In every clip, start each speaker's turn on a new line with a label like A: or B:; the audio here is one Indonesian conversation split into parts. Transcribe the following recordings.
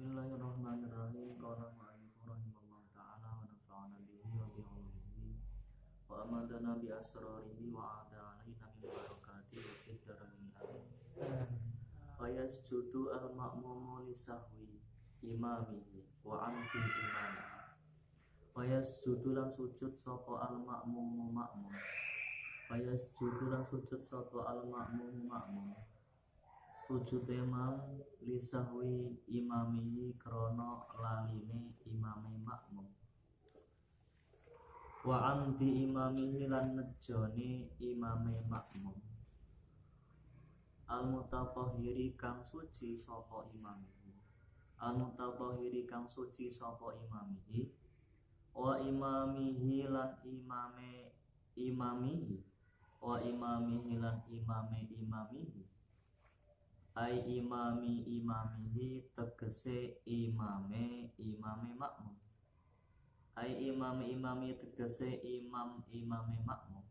A: Bismillahirrahmanirrahim. Qala mu'allif rahimahullah ta'ala wa nafa'ana bihi wa bi'ulumihi wa amadana bi asrarihi wa a'ta alaina min barakatihi wa fid dharain amin. Fa yasjudu al-ma'mumu li sahwi imamihi wa amdi imamihi. Fa yasjudu lan sujud sapa al-ma'mumu ma'mum. Fa yasjudu lan sujud sapa al-ma'mumu ma'mum. Sujud imam lisahwi imamihi krono laline imame makmum wa amdi imamihi lan nejone imame makmum al mutatahhiri kang suci sapa imamihi al mutatahhiri kang suci sapa imamihi wa imamihi lan imamihi wa imamihi lan imamihi ai imamihi tegese imame makmum ai imami tegese imame makmum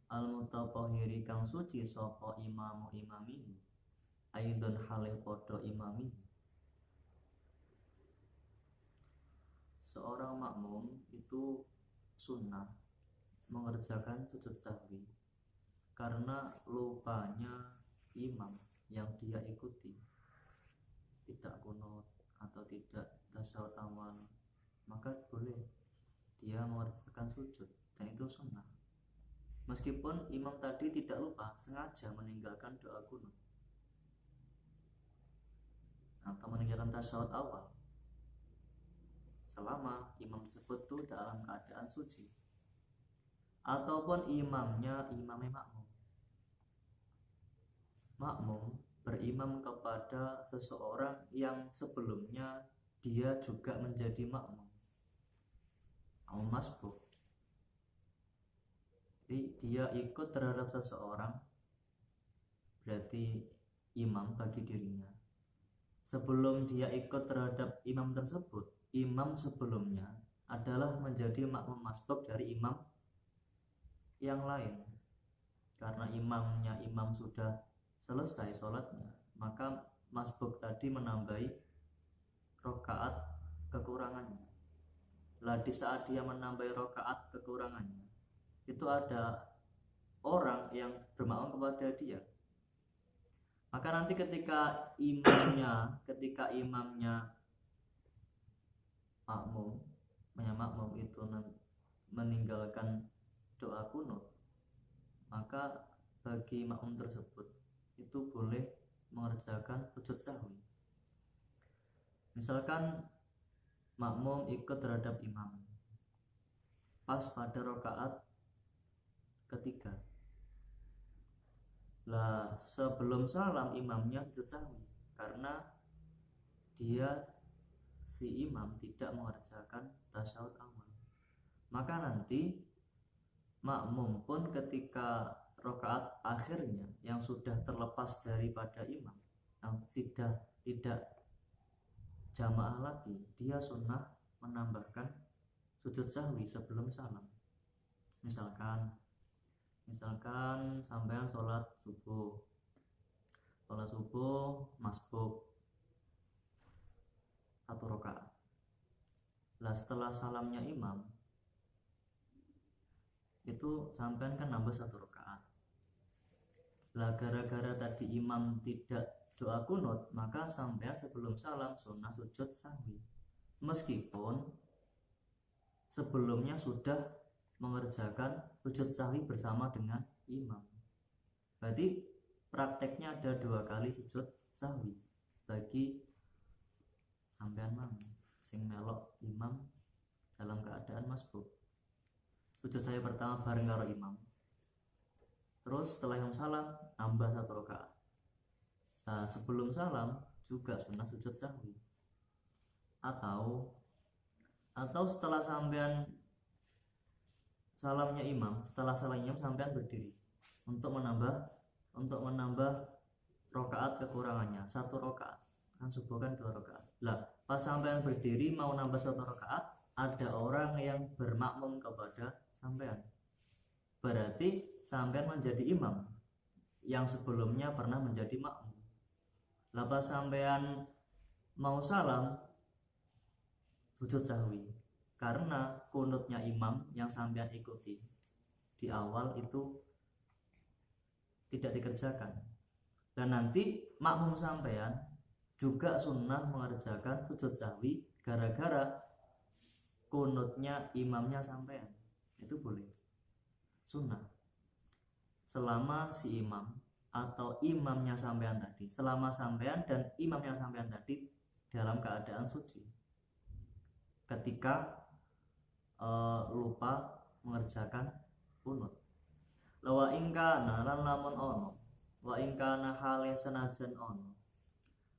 A: al mutatahhiri kang suci sapa imamihi aidon halih padha imamihi. Seorang makmum itu sunnah mengerjakan sujud sahwi karena lupanya imam yang dia ikuti tidak kunut atau tidak tasyahud awal, maka boleh dia mengerjakan sujud, dan itu sunnah meskipun imam tadi tidak lupa sengaja meninggalkan doa kunut atau meninggalkan tasyahud awal, selama imam tersebut itu dalam keadaan suci ataupun imamnya makmum berimam kepada seseorang yang sebelumnya dia juga menjadi makmum atau masbuk. Jadi dia ikut terhadap seseorang, berarti imam bagi dirinya. Sebelum dia ikut terhadap imam tersebut, imam sebelumnya adalah menjadi makmum masbuk dari imam yang lain. Karena imam sudah selesai sholatnya, maka masbuk tadi menambahi rokaat kekurangannya. Lah di saat dia menambahi rokaat kekurangannya, itu ada orang yang bermakmum kepada dia. Maka nanti ketika imamnya makmum itu meninggalkan doa kunut, maka bagi makmum tersebut itu boleh mengerjakan sujud sahwi. Misalkan makmum ikut terhadap imam pas pada rakaat ketiga, lah sebelum salam imamnya sujud sahwi karena si imam tidak mengerjakan tasyahud awal. Maka nanti makmum pun ketika rakaat akhirnya yang sudah terlepas daripada imam, yang tidak jamaah lagi, dia sunnah menambahkan sujud sahwi sebelum salam. Misalkan sampean sholat subuh masbuk 1 rakaat. Lah setelah salamnya imam itu sampean kan nambah 1 rakaat. Lah gara-gara tadi imam tidak doa kunut, maka sampean sebelum salam sunnah sujud sahwi meskipun sebelumnya sudah mengerjakan sujud sahwi bersama dengan imam. Berarti prakteknya ada 2 kali sujud sahwi bagi sampean sing melok imam dalam keadaan masbuk. Sujud sahwi pertama bareng karo imam, terus setelah imam salam nambah 1 rakaat. Nah, sebelum salam juga sunnah sujud sahwi. Atau setelah sampean salamnya imam, sampean berdiri untuk menambah rakaat kekurangannya 1 rakaat. Kan subuh kan 2 rakaat. Lah, pas sampean berdiri mau nambah 1 rakaat, ada orang yang bermakmum kepada sampean. Berarti sampean menjadi imam yang sebelumnya pernah menjadi makmum. Lah pas sampean mau salam sujud sahwi, karena kunutnya imam yang sampean ikuti di awal itu tidak dikerjakan, dan nanti makmum sampean juga sunnah mengerjakan sujud sahwi gara-gara kunutnya imamnya sampean. Itu boleh, sunnah, selama si imam atau imamnya sampean tadi, selama sampean dan imamnya sampean tadi dalam keadaan suci ketika lupa mengerjakan kunut. Wa ingkana lan lamun ono, wa ingkana hale senajan ono,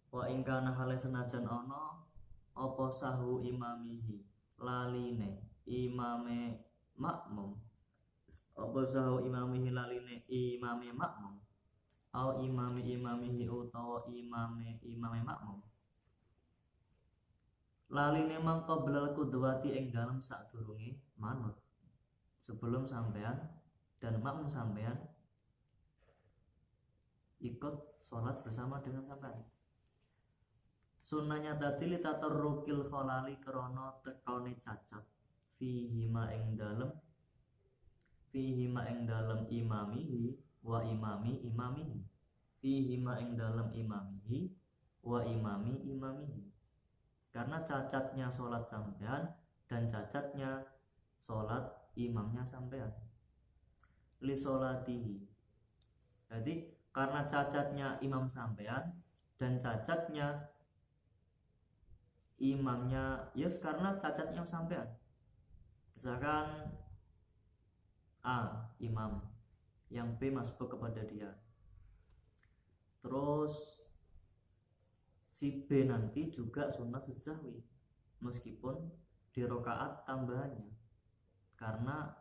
A: wa ingkana hale senajan ono apa sahu imamihi laline imame makmum, apa sahu imamihi laline imame makmum, au imamihi utawa imame makmum, laline mangko belal kudwati ing dalam sadurunge manut, sebelum sampean dan makmum sampean ikut sholat bersama dengan sampean. Sunnahnya tadi litatarrukil kholali krono tekone cacat fihima ing dalem imamihi wa imamihi, fihima ing dalem imamihi wa imamihi, karena cacatnya sholat sampean dan cacatnya sholat imamnya sampean. Li sholatihi, jadi karena cacatnya imam sampean dan cacatnya imamnya, yes, karena cacatnya sampean, misalkan A imam, yang B masbuk kepada dia, terus si B nanti juga sunnah sujud sahwi meskipun di rokaat tambahannya, karena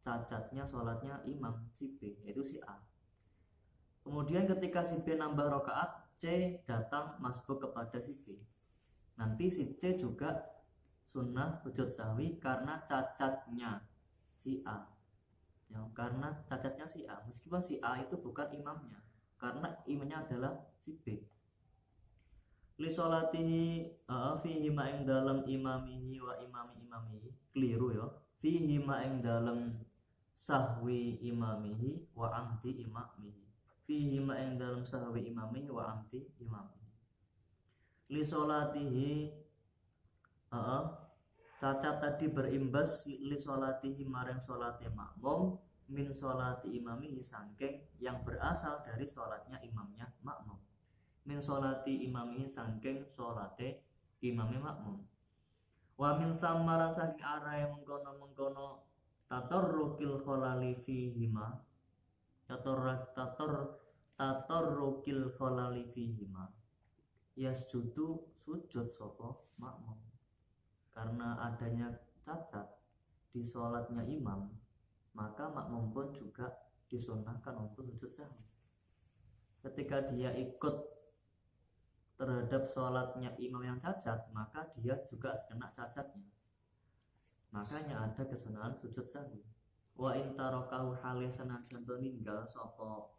A: cacatnya sholatnya imam si B, yaitu si A. Kemudian ketika si B nambah rokaat, C datang masbuk kepada si B, nanti si C juga sunnah sujud sahwi karena cacatnya si A, ya, karena cacatnya si A, meskipun si A itu bukan imamnya, karena imamnya adalah si B. Li sholatihi fihi ma ing dalam imamihi wa imamihi, keliru ya, fihi ma ing dalam sahwi imamihi wa amdi imamihi, fihi ma ing dalam sahwi imamihi wa amdi imamihi. Li sholatihi cacat tadi berimbas li sholatihi maring sholati makmum min sholati imamihi, sangking yang berasal dari sholatnya imamnya makmum, min sholati imamihi sangking sholate imamnya makmum. Wa min samaran saking arai mengkono tatarrukil kholali fihima, tatarrukil kholali fihima, yasjudu sujud sopo makmum, karena adanya cacat di sholatnya imam, maka makmum pun juga disunahkan untuk sujud sahwi. Ketika dia ikut terhadap sholatnya imam yang cacat, maka dia juga kena cacatnya, makanya ada kesunahan sujud sahwi. Wa intarakahu hale senajan to ninggal sapa,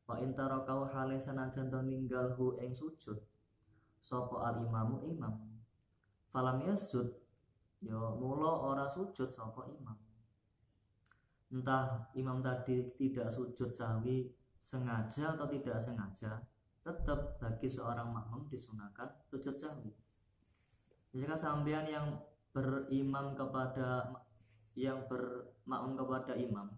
A: wa intarakahu hale senajan to ninggal hu ing sujud sapa al imamu imam, falam yasjud, ya mula ora sujud sapa imam. Entah imam tadi tidak sujud sahwi sengaja atau tidak sengaja, tetap bagi seorang makmum disunahkan sujud sahwi. Jika sampean yang berimam kepada bermakmum kepada imam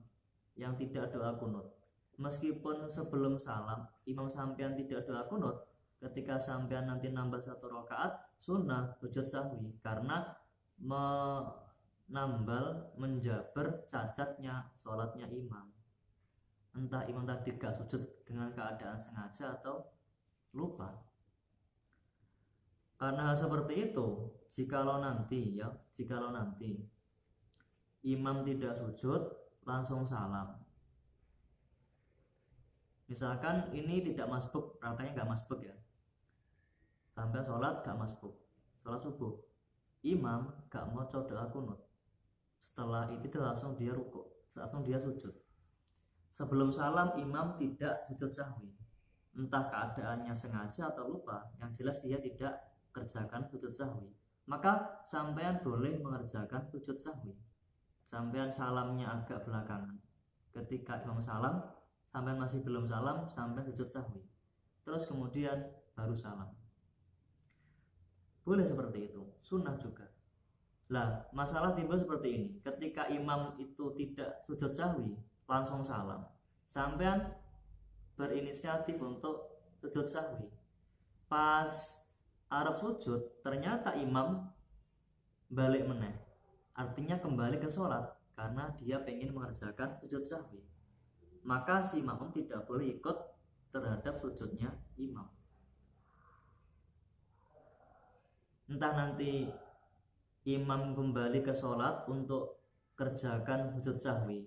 A: yang tidak doa kunut, meskipun sebelum salam imam sampean tidak doa kunut, ketika sampean nanti nambah satu rakaat sunnah sujud sahwi, karena menjabar cacatnya sholatnya imam. Entah imam tadi gak sujud dengan keadaan sengaja atau lupa. Karena hal seperti itu, jikalau nanti imam tidak sujud langsung salam, misalkan ini tidak masbuk, prakteknya gak masbuk ya, sampai sholat gak masbuk, sholat subuh, imam gak mau doa kunut, setelah itu langsung dia rukuk, langsung dia sujud. Sebelum salam imam tidak sujud sahwi, entah keadaannya sengaja atau lupa, yang jelas dia tidak kerjakan sujud sahwi, maka sampean boleh mengerjakan sujud sahwi. Sampean salamnya agak belakangan, ketika imam salam sampean masih belum salam, sampean sujud sahwi, terus kemudian baru salam. Boleh seperti itu, sunnah juga. Lah, masalah timbul seperti ini, ketika imam itu tidak sujud sahwi langsung salam, sampean berinisiatif untuk sujud sahwi, pas arep sujud ternyata imam balik meneh, artinya kembali ke sholat karena dia pengen mengerjakan sujud sahwi, maka si makmum tidak boleh ikut terhadap sujudnya imam. Entah nanti imam kembali ke sholat untuk kerjakan sujud sahwi,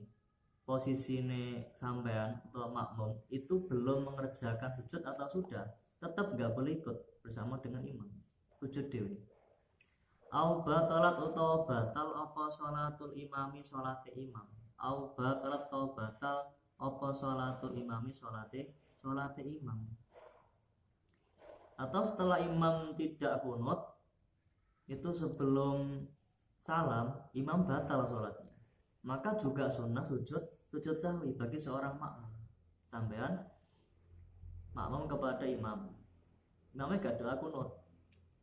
A: posisinya sampean atau makmum itu belum mengerjakan sujud atau sudah, tetap gak boleh ikut bersama dengan imam sujud dewi. Au batalat utawa batal apa sholatul imami sholate imam. Au batalat atau batal apa sholatul imami sholate imam. Atau setelah imam tidak kunut, itu sebelum salam imam batal sholatnya, maka juga sunnah sujud sahwi bagi seorang makmum. Sampean makmum kepada imam, imamnya gak doa kunut,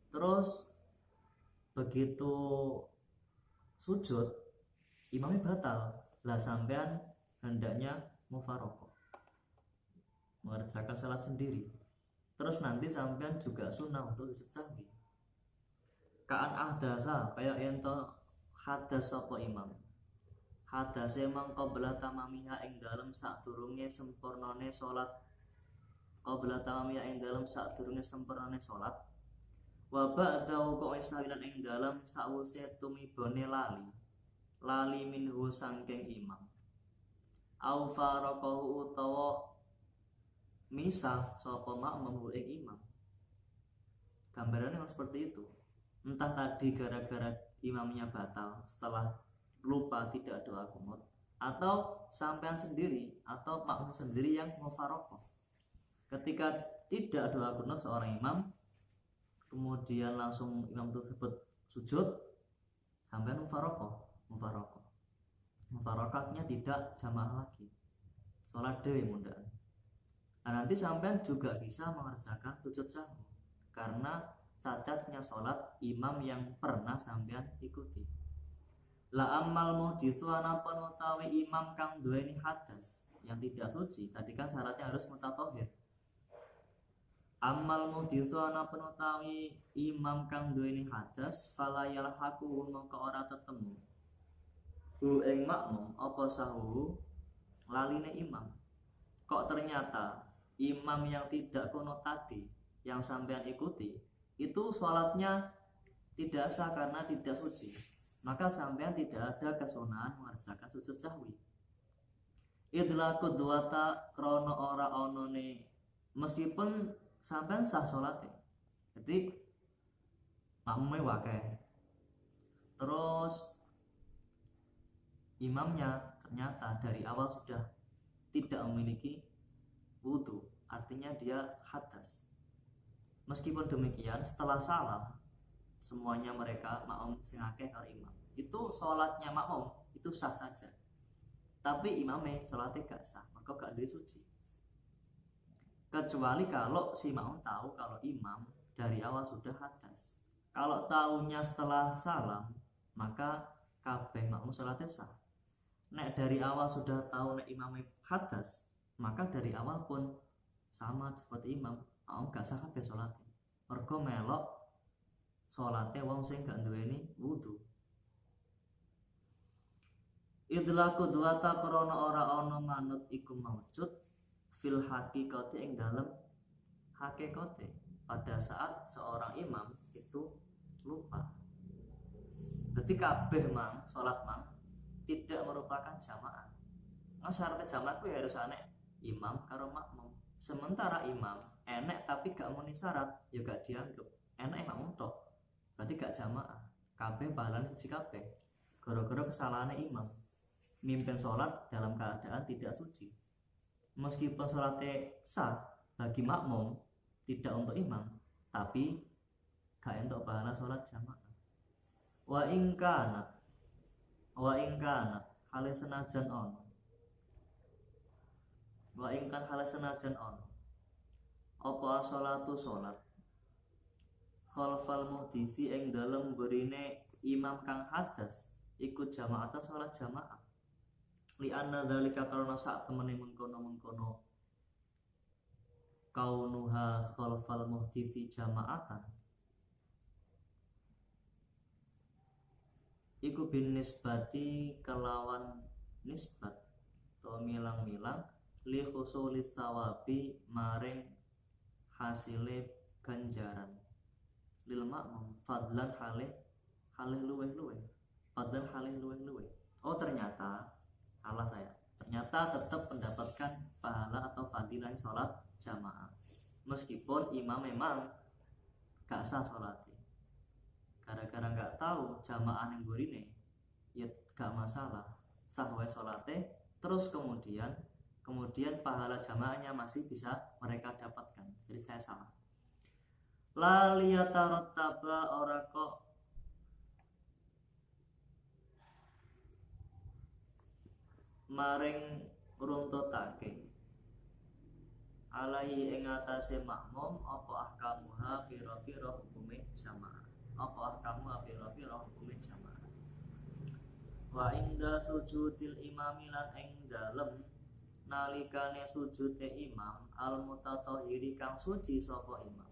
A: terus begitu sujud imamnya batal, lah sampean hendaknya mufaroqah, mengerjakan salat sendiri, terus nanti sampean juga sunnah untuk sujud sahwi. Kaan ahdasa kayak ento hadas sapa imam, hadase mangko bela tamamiha ing dalem sadurunge sempurnane salat, qabla tamamiha ing dalem sadurunge sempurnane salat, wa ba'dahu kok isawilan ing dalem sawuse tumibone lali minhu sangking imam, au faraqahu utawa misah sapa makmum ing imam. Gambarannya seperti itu. Entah tadi gara-gara imamnya batal setelah lupa tidak doa kunut, atau sampean sendiri atau makmum sendiri yang mufaroqah. Ketika tidak doa kunut seorang imam, kemudian langsung imam tersebut sujud, sampean mufaroqahnya tidak jamaah lagi, sholat dewi mundaan. Nah, nanti sampean juga bisa mengerjakan sujud sahwi karena cacatnya sholat imam yang pernah sampean ikuti. La amal muhditsu anapun utawi imam kang duweni hadas yang tidak suci, tadi kan syaratnya harus mutatahhir. Amal muhditsu anapun utawi imam kang duweni hadas, fala yalhaqu mongko ora tetemu hu ing makmum apa sahu laline imam. Kok ternyata imam yang tidak kunut tadi yang sampean ikuti itu sholatnya tidak sah karena tidak suci, maka sampean tidak ada kesunahan mengerjakan sujud sahwi. Idlaku duwata krono ora onone, meskipun sampean sah sholatnya, jadi makmumnya wakeh, terus imamnya ternyata dari awal sudah tidak memiliki wudu, artinya dia hadas. Meskipun demikian, setelah salam semuanya mereka makmum sing akeh karo imam, itu sholatnya makmum itu sah saja, tapi imamnya sholatnya gak sah, maka gak duwe suci. Kecuali kalau si makmum tahu kalau imam dari awal sudah hadas. Kalau tahunya setelah salam, maka kabeh makmum sholatnya sah. Nek dari awal sudah tahu nek imamnya hadas, maka dari awal pun sama seperti imam, gak sah kabeh sholatnya. Mergo melok sholatnya wong sing gak duweni wudu. Idlaku duwata krana ora ana manut iku maujud fil haqiqati ing dalem hakikate pada saat seorang imam itu lupa. Jadi kabeh mang sholat mang tidak merupakan jamaah. Syaratnya jamaah kuwi harus ana imam karo makmum. Sementara imam enek tapi gak muni syarat, ya gak dianggap enek makmum tok, berarti gak jamaah. Kabeh pahalane siji kabeh. Gara-gara kesalahannya imam mimpin sholat dalam keadaan tidak suci. Meskipun sholatnya sah bagi makmum, tidak untuk imam, tapi gak entuk pahala salat jamaah. Wa ing kana hale senajan ono wa ing kan hale senajan ono apa salatu salat khalfal muhdisi ing dalem burine imam kang hadas ikut jamaatan salat jamaah li anna dzalika karena sak temene mengkono kaunuha khalfal muhdisi jamaatan iku bin nisbati kelawan nisbat to milang-milang li khusulis sawabi maring hasile ganjaran lil makmum fadlan halih luweh-luweh fadlan halih luweh-luweh. Oh ternyata salah saya, ternyata tetap mendapatkan pahala atau fadilah sholat jamaah meskipun imam memang gak sah sholatnya gara-gara gak tahu jamaah yang burine ya gak masalah sah wae sholatnya. Terus kemudian pahala jamaahnya masih bisa mereka dapatkan. Jadi saya salah. La liyatarattaba ora kok maring runtutake alaihi ing atase makmum apa ahkamuha pira-pira hukume jamaah. Apa ahkamuha pira-pira hukume jamaah. Wa inda sujudil imami lan ing dalem nalikane sujude imam al mutatahhiri kang suci sapa imam.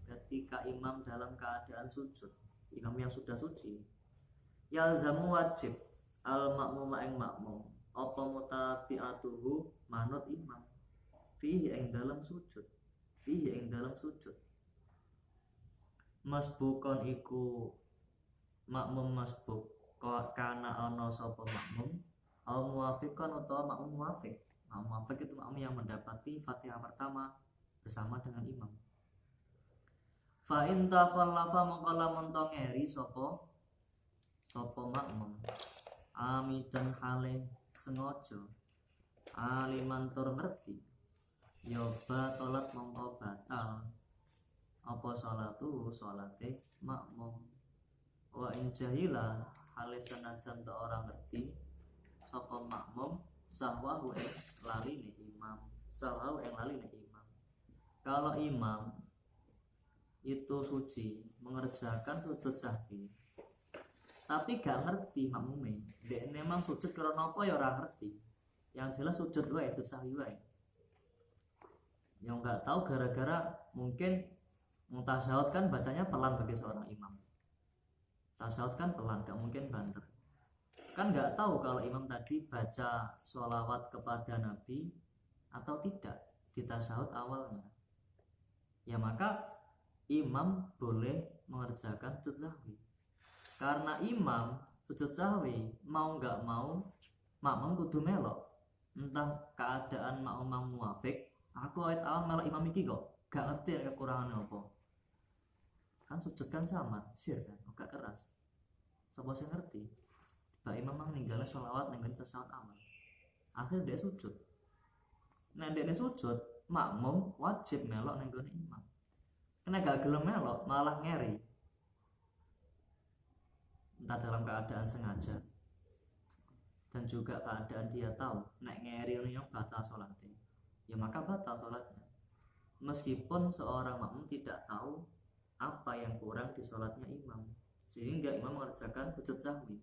A: Ketika imam dalam keadaan sujud, imam yang sudah suci, yalzamu wajib al makmum ing makmum apa mutabi'atuhu manut imam fihi ing dalam sujud masbukon iku makmum masbuk kana ana sapa makmum al muwafiqan utawa makmum muwafiq. Makmum muwafiq itu makmum yang mendapati Fatihah pertama bersama dengan imam. Fa in takhallafa mongko lamun ngeri sapa makmum amidan hale sengaja aliman tur ngerti ya batalat mongko batal apa salate makmum. Wa in jahila hale senajan ta orang ngerti sapa makmum sahwahu ing laline imam. Kalau imam itu suci mengerjakan sujud sahwi tapi gak ngerti makmume dia memang sujud karena apa ya orang ngerti, yang jelas sujud wae sujud sahwi wae, yang gak tahu gara-gara mungkin tasawuf kan bacanya pelan bagi seorang imam, tasawuf kan pelan gak mungkin banter kan gak tahu kalau imam tadi baca sholawat kepada Nabi atau tidak di tasawuf awalnya, ya maka imam boleh mengerjakan sujud sahwi. Karena imam sujud sahwi mau nggak mau makmum kudu melok. Entah keadaan makmum muwafiq, aku awet awal melok imam iki kok gak ngerti kekurangannya apa. Kan sujud kan sama, sir kan, gak keras. Sapa sing ngerti? Pak imam mang ninggalnya sholawat ning tasawuf awal. Akhirnya dia sujud. Nah dia sujud, makmum wajib melok ning gone imam. Kena gak gelem melok malah ngeri. Entah dalam keadaan sengaja dan juga keadaan dia tahu nek ngeri yang batal sholatnya, ya maka batal sholatnya meskipun seorang makmum tidak tahu apa yang kurang di sholatnya imam sehingga imam mengerjakan sujud sahwi.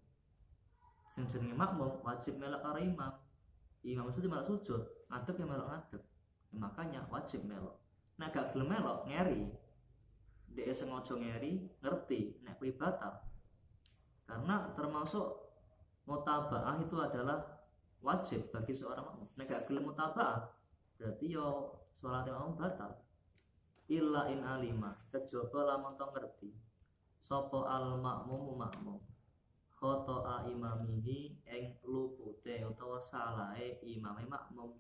A: Sing jenenge makmum wajib melok karo imam itu malah sujud ngadeg ya melok ngadeg, ya makanya wajib melok. Nek gak gelem melok ngeri, dia sengaja ngeri ngerti nek kuwi batal. Karena termasuk mutaba'ah itu adalah wajib bagi seorang makmum. Nek gak gelem mutaba'ah berarti yo salat makmum batal. Illa in alima, kejaba lamun to ngerti sapa al makmum khata'a imamihi ing lupute utawa salahe imame makmum.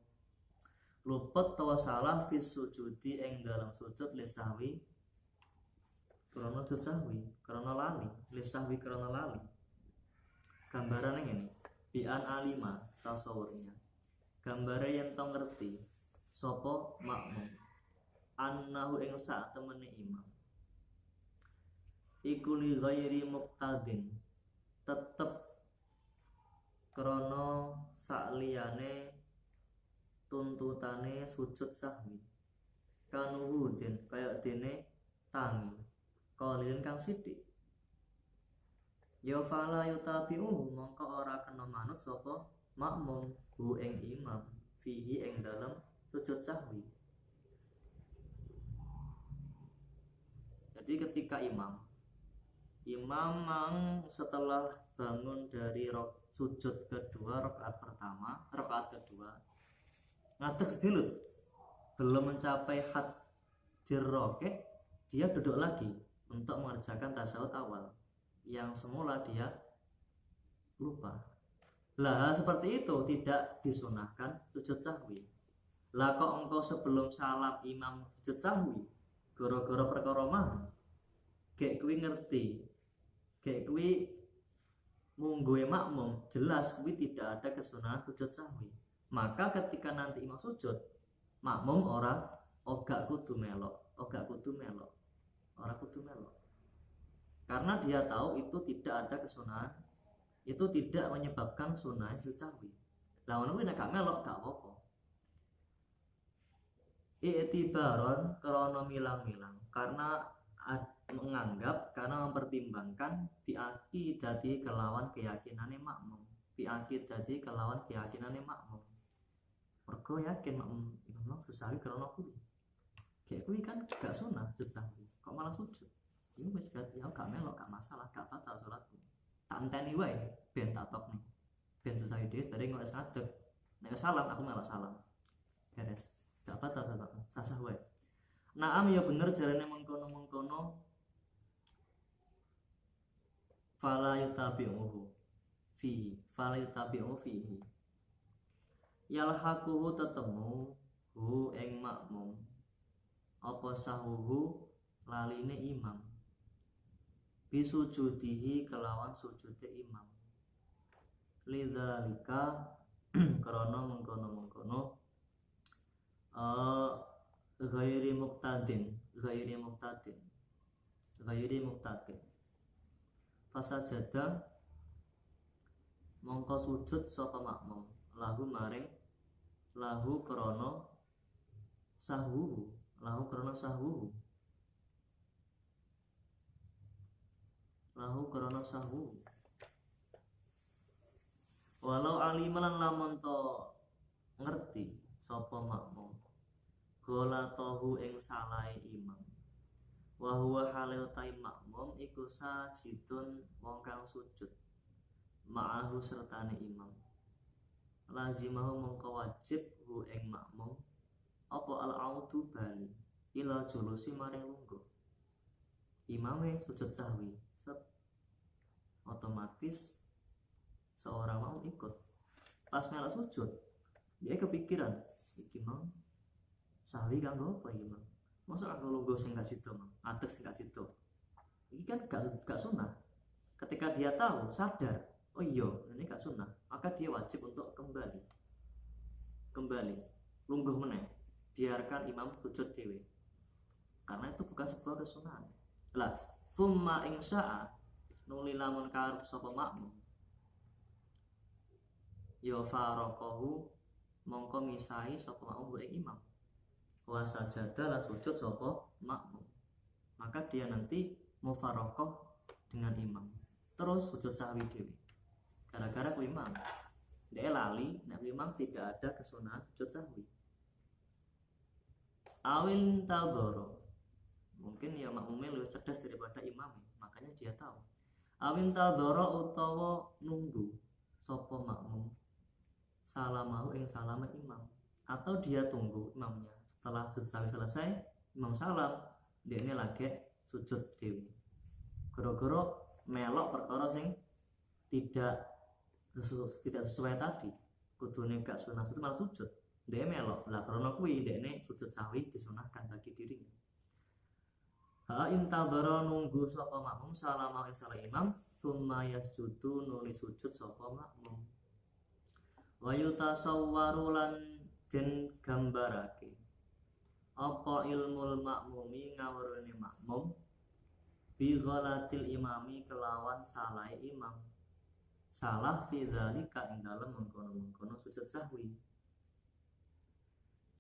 A: Luput utawa salah fis sujudi ing dalam sujud lisahwi krono sujud sahwi krono lali lisahwi krono lali. Gambarannya ini bi'an alima tasawurnya gambare yang tau ngerti sopo makmum annahu ing sak temene imam iku li ghairi muqtadin, tetep krana sakliyane tuntutane sujud sahwi, kanuhudin kaya dene tangi qalilin kang sithik. Ya fala yutabi'uhu, mongko ora kena manut sapa makmum hu ing imam fihi ing dalem sujud sahwi. Jadi ketika imam setelah bangun dari sujud kedua rakaat pertama, rakaat kedua ngadeg sedilut, belum mencapai hadir rokeh, dia duduk lagi untuk mengerjakan tasyahud awal yang semula dia lupa. Lah seperti itu tidak disunahkan sujud sahwi. Lah kok engkau sebelum salam imam sujud sahwi gara-gara perkara mang, gek kuwi ngerti, gek kuwi mungguhe makmum, jelas kuwi tidak ada kesunahan sujud sahwi. Maka ketika nanti imam sujud, makmum ora kudu melok, ora kudu melok. Karena dia tahu itu tidak ada kesunahan, itu tidak menyebabkan sunah sujud sahwi. Lah ngono kuwi nek gak melok gak apa-apa. I'tibaron krana milang-milang, karena menganggap, karena mempertimbangkan biaqidati kelawan keyakinane makmum, biaqidati kelawan keyakinane makmum. Mergo yakin makmum imam sesahwi krana kuwi. Kayak kuwi kan gak sunah sujud sahwi, kok malah sujud. Ini wis berarti ya gak melok, gak masalah, gak batal salatku. Tak enteni wae ben tak tok nih. Ben sesahwi dhewe bareng ngelak ngadeg. Nek salam aku melok salam. Beres. Gak batal salatku, sah-sah wae. Naam ya bener jarane mengkono-mengkono fala yutabi'uhu fihi yalhaquhu tetemu hu ing makmum apa sahuhu laline imam bisujudihi kelawan sujude imam lidzalika krana mengkono-mengkono ghairi muqtadin fasajada mongko sujud sapa makmum lahu maring lahu krana sahuhu walau aliman lamun to ngerti sapa makmum golatohu ing salahe imam wa huwa halil ta'i makmum iku sajidun wong kang sujud ma'ahu sertane imam lazimahu mongko wajib hu ing makmum apa al-audu bali ila julusi maring lungguh. Imame sujud sahwi otomatis seorang makmum ikut. Pas melok sujud dia kepikiran iki mang sahwi kanggo apa iki mang, mosok aku lungguh sing gak sida mang, adeg sing gak sida iki kan gak sunah. Ketika dia tahu, sadar, oh iya ini gak sunnah, maka dia wajib untuk kembali lungguh meneh, biarkan imam sujud dewe, karena itu bukan sebuah kesunahan. Lah summa insya'a nuli lamun karep sapa makmum ya faraqahu mongko misahi sapa makmum ing imam wa sajada lan sujud sapa makmum, maka dia nanti mufaraqah dengan imam terus sujud sahwi dewe. Gara-gara ku imam dia lali, nek imam tidak ada kesunahan sujud sahwi. Awin tadoro, mungkin ya makmumnya lebih cerdas daripada imam, makanya dia tahu. Awin tadoro utawa nunggu sopo makmum salamahu ing salama imam, atau dia tunggu imamnya setelah sujud sahwi selesai, imam salam, dia ini lagi sujud dewi. Goro-goro melok perkara sing tidak sesuai tadi, kudune gak sunah itu malah sujud, dia melok lah karena kuwi dekne sujud sahwi disunahkan bagi dirinya. Ha intadhara nunggu sapa makmum salama ing salah imam summa yasjudu nuli sujud sapa makmum wa yutasawwaru lan den gambarake apa ilmul makmumi ngawurane makmum bi ghalatil imami kelawan salah imam, salah fi dzalika ing dalem mengkono-mengkono sujud sahwi.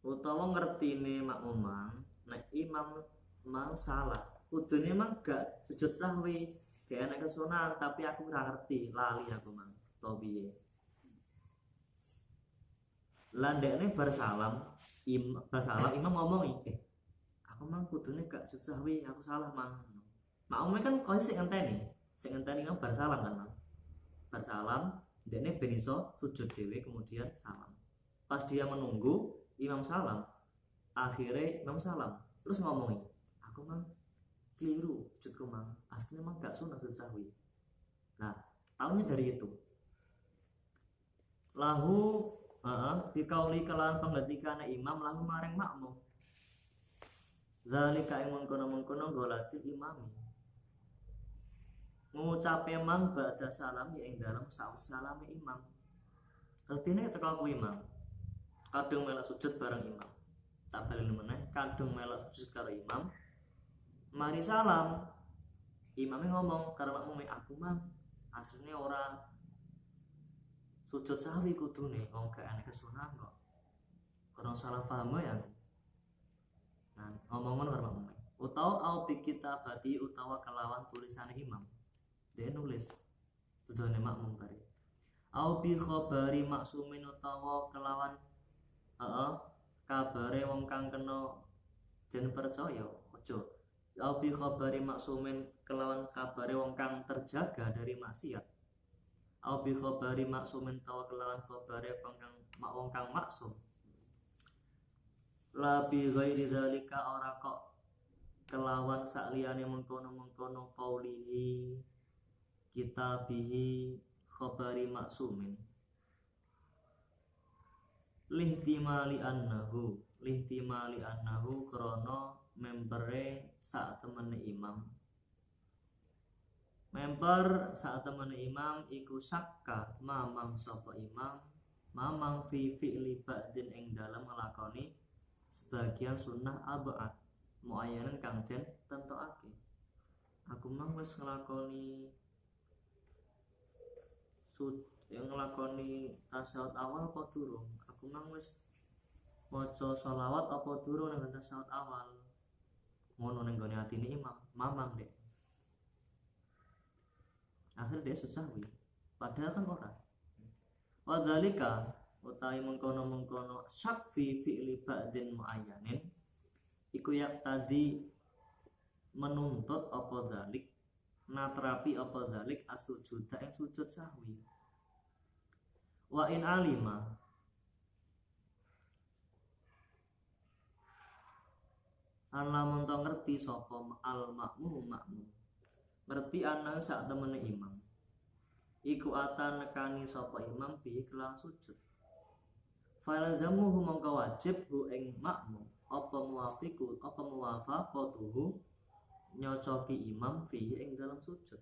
A: Utawa ngertine makmum nek imam mang salah, kudune mang gak sujud sahwi, gak enak kesunahan, tapi aku ora ngerti, lali aku mang to piye. Lan dekne bersalam, imam ngomong aku mang kudune gak sujud sahwi, aku salah mang. Makmumnya kan kok sing ngenteni kan bersalam kan mang. Bersalam, dekne ben iso sujud dhewe kemudian salam. Pas dia menunggu imam salam, akhirnya imam salam terus ngomongin, aku mang keliru sujudku mang, aslinya mang gak sunah sujud sahwi. Nah, tahunya dari itu. Lahu dikauli kelawan penggetikane imam lahu maring makmum. Zalika ing mengkono-mengkono golatil imami. Ngucape mang ba'da salam ya ing dalam salame imam. Artine teko ku imam. Kadung melok sujud bareng imam, tak balik meneh kadung melok sujud karo imam, mari salam imamnya ngomong karo makmume, aku mang aslinya ora sujud sahwi kudune, wong gak enek kesunahan kok, kurang salah paham ya. Nah ngomong ngono karo makmume, utawa au bi kitabati utawa kelawan tulisane imam, dia nulis tudone makmum kare, au bi khabari maksumin utawa kelawan kabare wong kang kena den percaya aja. Au bi khabari maksumin kelawan kabare wong kang terjaga dari maksiat. Au bi khabari maksumin tawa kelawan khabare wong kang maksum. La bi ghairi dzalika ora kok kelawan sakliyane mengkono-mengkono qaulihi kitabihi khabari maksumin. Lihtimali annahu krana membere sak temene imam, member sak temene imam iku sakka mamang sapa imam mamang fi fi'li ba'din ing dalem nglakoni sebagian sunnah abad muayyanan kang den tentokake. Aku mang wis nglakoni yang nglakoni tasyahud awal apa durung? Aku mang wis maca sholawat apa durung nang tasyahud awal? Ngono ning gone atine imam, mamang dek. Akhir dia sahwi. Padahal kan ora. Wa dzalika utawi mengkono-mengkono syak fi fi'li ba'din muayyanin iku yak tadi menuntut apa dzalik, natrapi apa dzalik as-sujuda ing sujud sahwi. Wa in alima lamun to ngerti sapa al makmum ngerti ana sak temene imam iku atan nekani sapa imam bi kelang sujud falazamuhu mongko wajib hu ing makmum apa muwafaqatuhu nyocoki imam fi ing dalam sujud.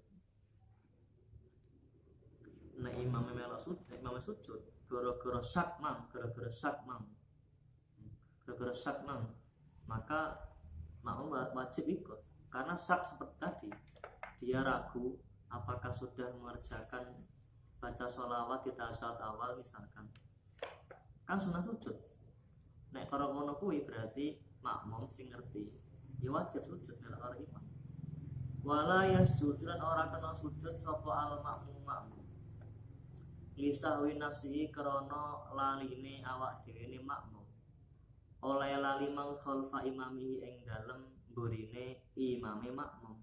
A: Nek imam melok sujud gara-gara syak mang maka makmum wajib ikut karena syak seperti tadi, dia ragu apakah sudah mengerjakan baca sholawat di tasyahud awal misalkan, kan sunah sujud. Nek karo ngono kuwi berarti makmum sing ngerti ya wajib sujud melok karo imam. Wala yasjudan ora kena sujud sapa al makmum lisahwi nafsihi krana laline awak dhewe makmum, oleh lali mang khalfa imamihi ing dalem burine imame makmum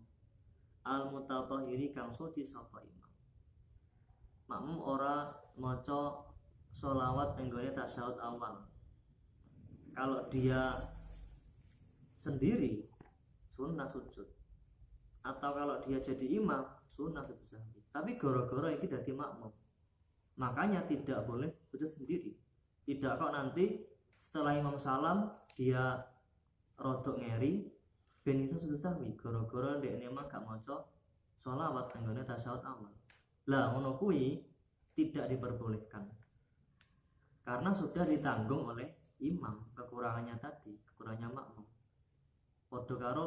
A: al mutatahhiri kang suci sapa imam. Makmum ora maca sholawat ing gone tasyahud awal. Kalau dia sendiri sunnah sujud, atau kalau dia jadi imam sunnah sujud sahwi. Tapi gara-gara iki dadi makmum, makanya tidak boleh sujud sendiri. Tidak kok nanti setelah imam salam dia rodok ngeri ben iso sujud sahwi gara-gara ndekne emang gak maca sholawat tenggone tasyahud awal. Lah ngono kuwi tidak diperbolehkan karena sudah ditanggung oleh imam kekurangannya tadi, kekurangannya makmum. Padha karo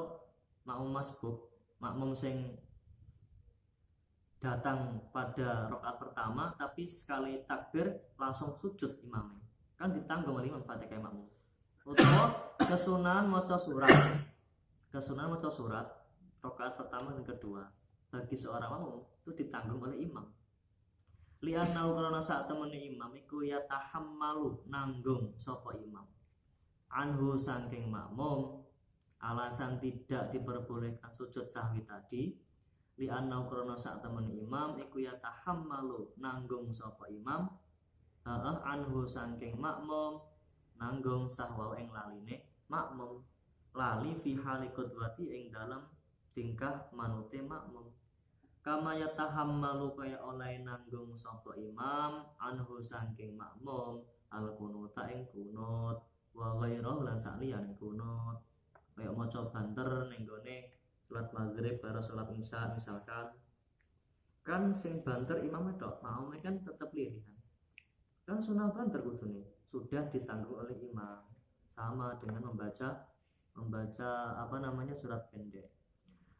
A: makmum masbuk makmum sing datang pada rakaat pertama tapi sekali takbir langsung sujud imamnya, kan ditanggung oleh imam Fatihah makmum. Utawa kesunahan maca surat rakaat pertama dan kedua bagi seorang makmum itu ditanggung oleh imam. Li'annahu karena saat temene imam iku ya tahammalu nanggung sapa imam anhu saking makmum, alasan tidak diperbolehkan sujud sahwi tadi. Li'annahu karena saat temene imam iku ya tahammalu nanggung sapa imam anhu saking makmum nanggung sahwa ing laline makmum, lali fi hali qudwati ing dalam tingkah manute makmum. Kama yatahammalu kaya oleh nanggung sapa imam anhu saking makmum al kunuta ing kunut wa ghairahu lan saliyane kunut, kaya maca banter ning gone salat maghrib karo salat isya misalkan, kan sing banter imam tok mau kan tetep lirihan, kan sunah banter kudune sudah ditanggung oleh imam, sama dengan membaca surat pendek.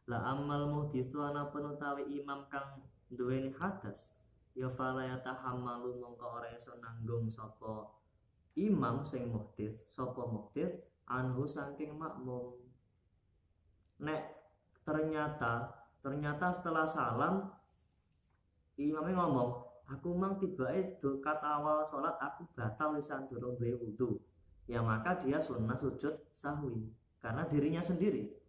A: La amal muhditsu ana penutawi imam kang duweni hadas ya fala yatahammalu mongko ora iso nanggung sapa imam sing muhdits anhu saking makmum. Nek ternyata setelah salam imamnya ngomong, aku mang tibake dokat awal sholat aku batal wisan durung duwe wudu, ya maka dia sunnah sujud sahwi karena dirinya sendiri.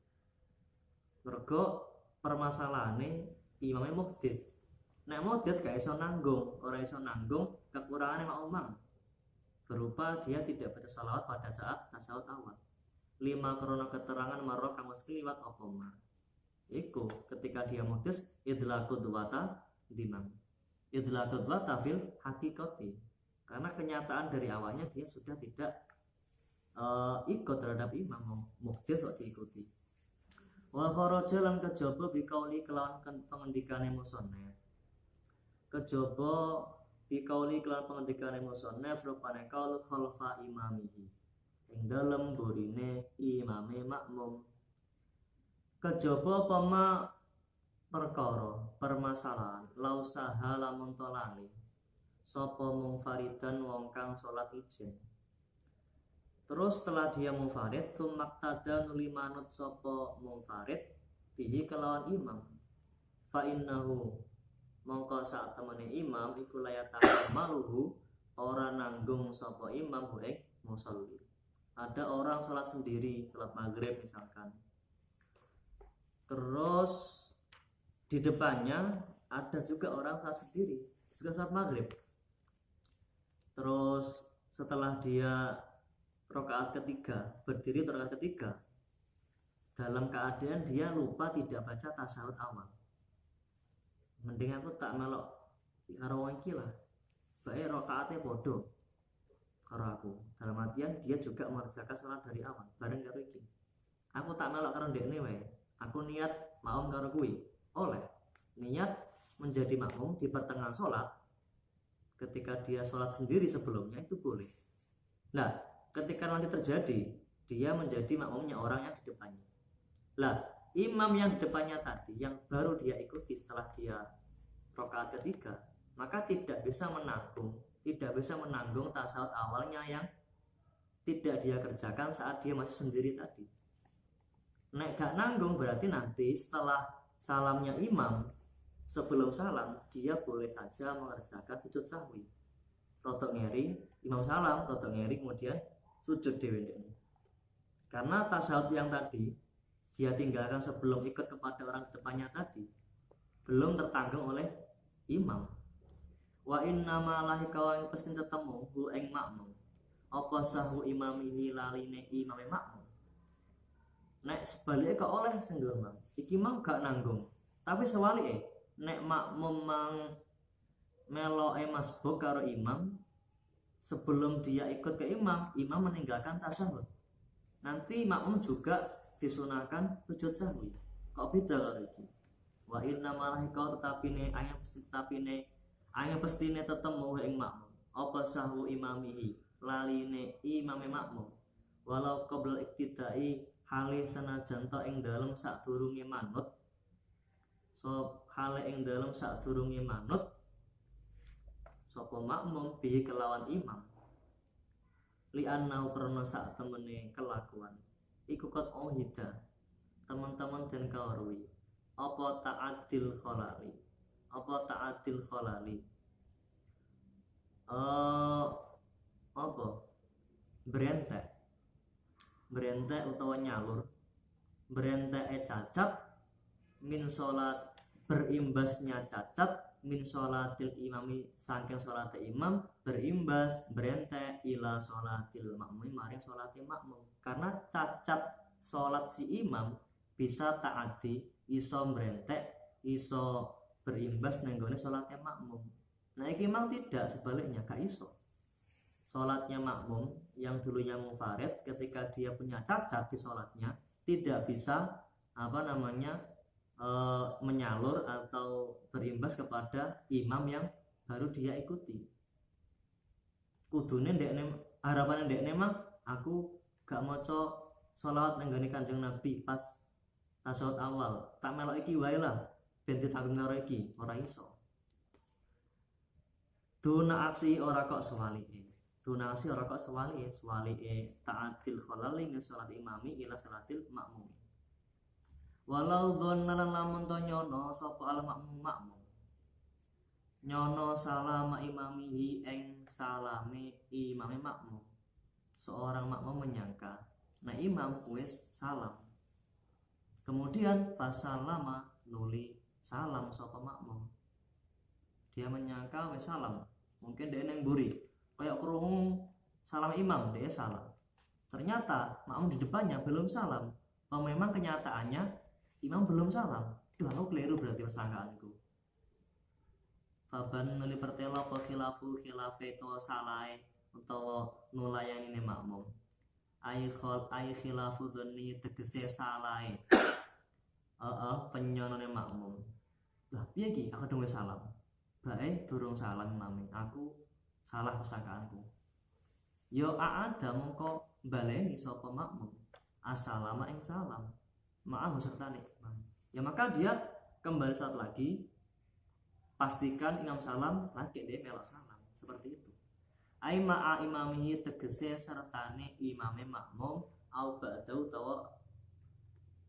A: Mergo permasalahane imamnya muhdits. Nek muhdits gak iso nanggung, ora iso nanggung kekurangane makmum berupa dia tidak baca sholawat pada saat tasyahud awal. 5 krana keterangan marra kang wis kliwat apa ma. Iku ketika dia muhdits idlaqud duwata dimam. Idlaqud duwata fil haqiqati. Karena kenyataan dari awalnya dia sudah tidak ikut terhadap imam, muhdits kok diikuti. Wa kharaja lan kejaba bikauli kelawan pengendikane musannaf. Kejaba bikauli kelawan pengendikane musannaf rupane kaul khalfa imamihi. Ing dalem burine imame makmum. Kejaba pama perkara permasalahan lausaha lamun tolali sapa munfaridan wong kang salat ijen. Terus setelah dia munfarid, tumaktada nuli manut sopo munfarid bihi kelawan imam. Fa innahu mongko saat temene imam iku layata maluhu ora nanggung sopo imam ing musolli. Ada orang sholat sendiri, sholat maghrib misalkan. Terus di depannya ada juga orang sholat sendiri, juga sholat maghrib. Terus setelah dia rakaat ketiga, berdiri rakaat ketiga, dalam keadaan dia lupa tidak baca tasyahud awal. Mending aku tak melok karo wong iki lah. Bae rakaate padha karo aku. Dalam artian dia juga mengerjakan salat dari awal bareng karo iki. Aku tak melok karo ndekne wae. Aku niat makmum karo kuwi. Oleh niat menjadi makmum di pertengahan salat ketika dia salat sendiri sebelumnya itu boleh. Nah, ketika nanti terjadi dia menjadi makmumnya orang yang di depannya. Lah, imam yang di depannya tadi yang baru dia ikuti setelah dia rakaat ketiga, maka tidak bisa menanggung tasyahud awalnya yang tidak dia kerjakan saat dia masih sendiri tadi. Nek gak nanggung berarti nanti setelah salamnya imam, sebelum salam dia boleh saja mengerjakan sujud sahwi. Rodok ngeri, imam salam, rodok ngeri kemudian sujud dewe. Karena tasyahud yang tadi dia tinggalkan sebelum ikut kepada orang depannya tadi belum tertanggung oleh imam. Wa inna ma lahi kawan pasti ketemu hu ing makmum apa sahu imamihi laline imame makmum. Nek sebaliknya kok oleh sing imam iki mang gak nanggung, tapi sewalike nek makmum mang meloke masbuk karo imam, sebelum dia ikut ke imam meninggalkan tasyahud, nanti makmum juga disunahkan sujud sahwi. Kok beda karo iki? Wa inna malahi kau tetapine ayang pestine tetemu ing makmum apa sahwu imamihi laline imame makmum walau qabla iktidai halih sanajan ta ing dalem sadurunge manut so hale ing dalem sadurunge manut sapa makmum bihi kelawan imam li annahu krana sak temene kelakuan iku kot ohida teman-teman dan kawarui apa ta'adil khalali apa berentek utawa nyalur berentek cacat min sholat berimbasnya cacat min sholatil imami saking sholat imam berimbas berentek ila sholatil makmum maring sholatil makmum karena cacat sholat si imam bisa ta'adi iso berentek iso berimbas nenggone sholatnya makmum. Nah iki imam tidak, sebaliknya gak iso sholatnya makmum yang dulunya munfarid ketika dia punya cacat di sholatnya tidak bisa menyalur atau berimbas kepada imam yang baru dia ikuti. Kudune harapannya ndekne mah aku gak maca sholawat nenggone Kanjeng Nabi pas tasyahud awal tak melok iki wae lah ben ditanggung karo iki, ora iso. Duna aksi ora kok sewalike ta'atil khalali min sholat imami ila sholatil makmumi. Walau dhanna lan lamun to nyono sapa al makmum nyono salama imamihi ing salame imame makmum. Seorang makmum menyangka nah imam wis salam, kemudian fasalama nuli salam sapa makmum. Dia menyangka wis salam, mungkin dia neng buri kayak krungu salam imam, dia salam. Ternyata makmum di depannya belum salam. Memang kenyataannya imam belum salam. Duh, aku keliru berarti persangkaanku. Faban nuli pertelo apa khilafe to salai utawa nulayani makmum. Ai khilafu dhanni tegese salai. Penyonone makmum. Lah piye iki aku dhewe salam. Bae durung salam imam, aku salah persangkaanku. Yo aada mongko baleni sapa makmum assalama ing salam ma'ahu serta nikmah. Ya maka dia kembali saat lagi pastikan imam salam lagi dia melok salam seperti itu. Ai ma'a imamihi tegese sertane imame makmum au ba'dau tawa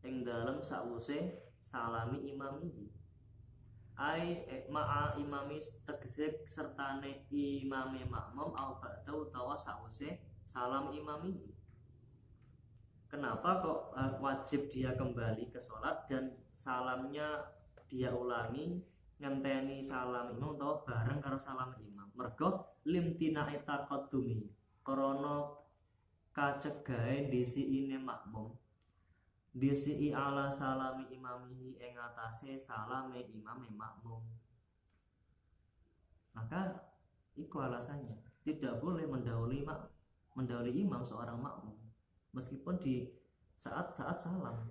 A: ing dalem sawuse salami imamihi. Ai ma'a imami tegese sertane imame makmum au ba'dau tawa sawuse salam imamihi. Kenapa kok wajib dia kembali ke sholat dan salamnya dia ulangi ngenteni salam imam atau bareng karo salam imam? Mergo limtina taqaddumi krana kacegahe disiine makmum disi ala salami imamihi ing atase salame imame makmum. Maka itu alasannya tidak boleh mendahului imam seorang makmum meskipun di saat-saat salam.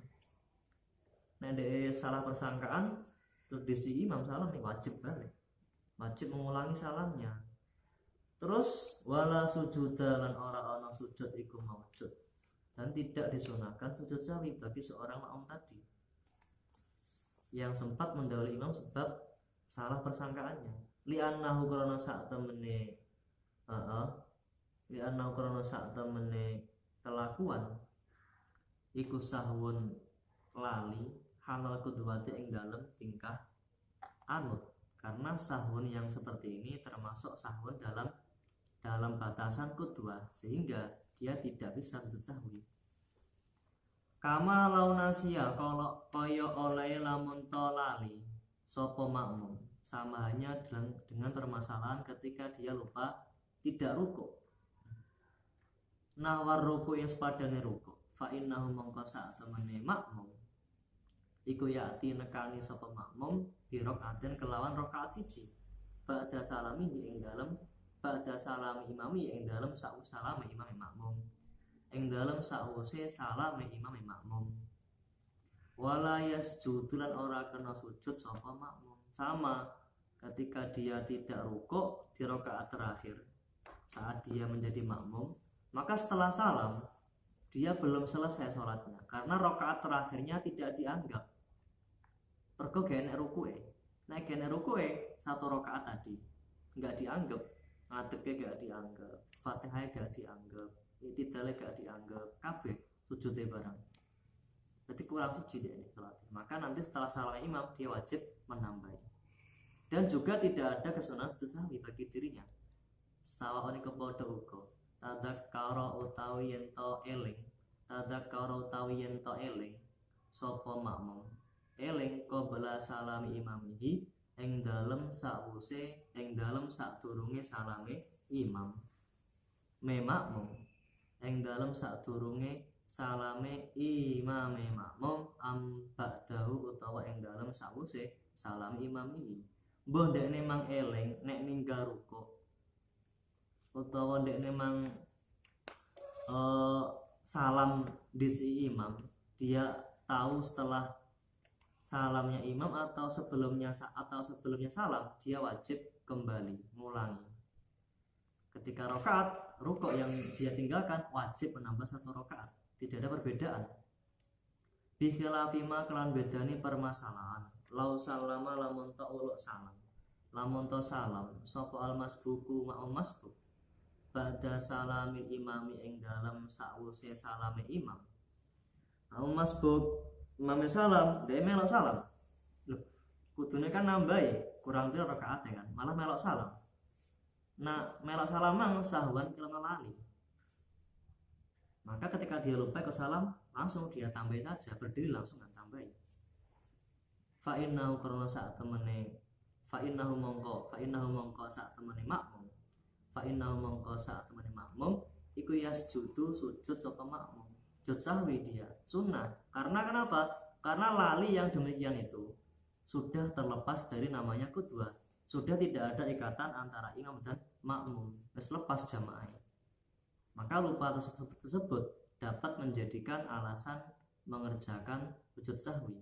A: Nah, de salah persangkaan terus disi imam salam nih wajib balik, wajib mengulangi salamnya. Terus wala sujuda lan ora ana sujud iku maujud, dan tidak disunahkan sujud sahwi bagi seorang makmum tadi yang sempat mendahului imam sebab salah persangkaannya. Li'annahu krana sak temene kelakuan iku sahwun lali halal kudwati ing dalem tingkah anut. Karena sahwun yang seperti ini termasuk sahwun dalam batasan kudwah sehingga dia tidak bisa sujud sahwi. Kama launasia kalau koyo oleh lamun to lali sopo makmum sama hanya dengan permasalahan ketika dia lupa tidak rukuk. Nah war ruku yang sepadane ruku fa innahu mongko sak temene makmum iku yati nekani sapa makmum bi rakaatin kelawan rakaat siji ba'da salami ing dalem ba'da salami imami ing dalem salame imam makmum ing dalem sause salame imam makmum wala yasjudu lan ora kena sujud sapa makmum. Sama ketika dia tidak rukuk di rakaat terakhir saat dia menjadi makmum, maka setelah salam dia belum selesai sholatnya karena rakaat terakhirnya tidak dianggap. Pergo genek rukuke. Nek genek rukuke satu rakaat tadi nggak dianggap, ngadeke gak dianggap, Fatihah gak dianggap, itidale gak dianggap, kabeh sujudnya barang. Jadi kurang siji deh salat. Maka nanti setelah salam imam dia wajib menambah. Dan juga tidak ada kesunahan sujud sahwi bagi dirinya. Sawaone kepada uga tadzakkara utawi yen to eling, tadzakkara utawi yen to eling sapa makmum eling qabla salami imamihi ing dalem sakwuse ing dalem sadurunge salame imam makmum ing dalem sadurunge salame imame makmum am ba'dahu utawa ing dalem sakwuse salame imamihi. Mbah ndekne mang eling nek ninggal rukuk utawa ndekne mang salam di si imam, dia tahu setelah salamnya imam atau sebelumnya salam, dia wajib kembali ngulangi. Ketika rakaat rukuk yang dia tinggalkan wajib menambah satu rakaat, tidak ada perbedaan. Bi khilafima kelan bedani permasalahan. Lau salama lamun ta uluk salam, lamun ta salam sapa al masbuku ma'um masbuk ba'da salamil imami ing dalam sakwuse salame imam. Ma'um masbuk imam salam, dia melok salam. Loh, kudune kan nambahi, kurang piro rakaat kan, malah melok salam. Nah, melok salam mang sahwan kelama lali. Maka ketika dia lupa ke salam, langsung dia tambahi saja, berdiri langsung kan tambahi. Fa innahu karena saat temene, fa innahu mongko saat temene makmum. Fa innahu mongko saat temene makmum iku yasjudu sujud sapa makmum. Sujud sahwi dia sunnah. Karena kenapa? Karena lali yang demikian itu sudah terlepas dari namanya qudwah. Sudah tidak ada ikatan antara imam dan makmum. Wis lepas jamaah. Maka lupa tersebut dapat menjadikan alasan mengerjakan sujud sahwi.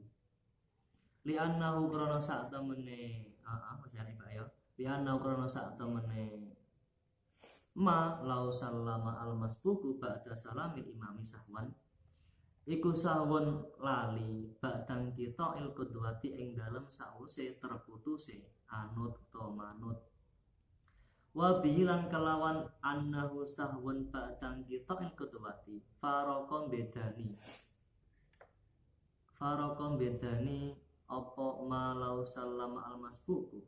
A: Li'annahu krana sak temene li'annahu krana sak temene ma lau sallama al masbuku ba'da salamil imami sahwan iku sahwan lali ba'dang kita il qudwati ing dalem sawise terputuse anut to manut wa bihilan kelawan annahu sahwan ba'dang kita il qudwati faraqon bedani apa ma lau sallama al masbuku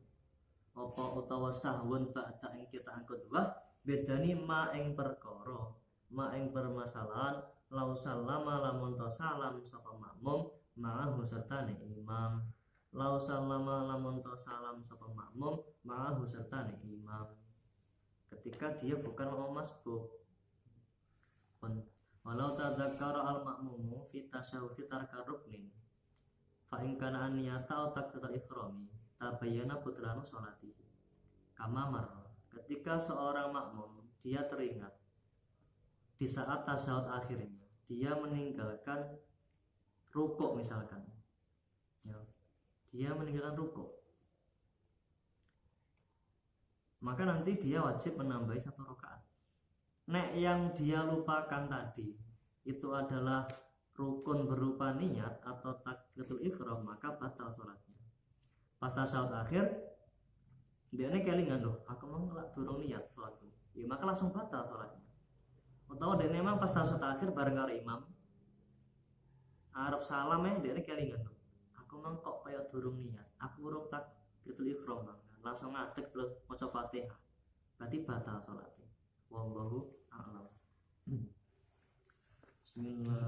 A: apa utawa sahwan ba'da ing kita ang qudwah bedani ma ing perkara, ma ing permasalahan lau sallama lamun ta salam sapa makmum ma'ahu sertane imam. Lau sallama lamun ta salam sapa makmum ma'ahu sertane imam. Ketika dia bukan makmum masbuk. Walau tadzakkara al makmumu fi tasyahudi tarka ruknin. Fa in kana an niyata takbiratul ikhrami tabayyana butlanu sholatihi. Kama marra. Ketika seorang makmum dia teringat di saat tasyahud akhirnya dia meninggalkan rukuk misalkan, ya, dia meninggalkan rukuk, maka nanti dia wajib menambahi satu rakaat. Nek yang dia lupakan tadi itu adalah rukun berupa niat atau takbiratul ihram, maka batal sholatnya. Pas tasyahud akhir dia ini kelingan loh, aku mau durung niat sholatku, ya maka langsung batal sholatnya. Atau dia memang pas tasyahud akhir bareng karo imam, arep salam dia ini kelingan loh, aku mau kok kayak durung niat, aku urung takbiratul ihram, langsung ngadeg terus maca Fatihah, berarti batal sholatnya. Wallahu a'lam. Bismillah.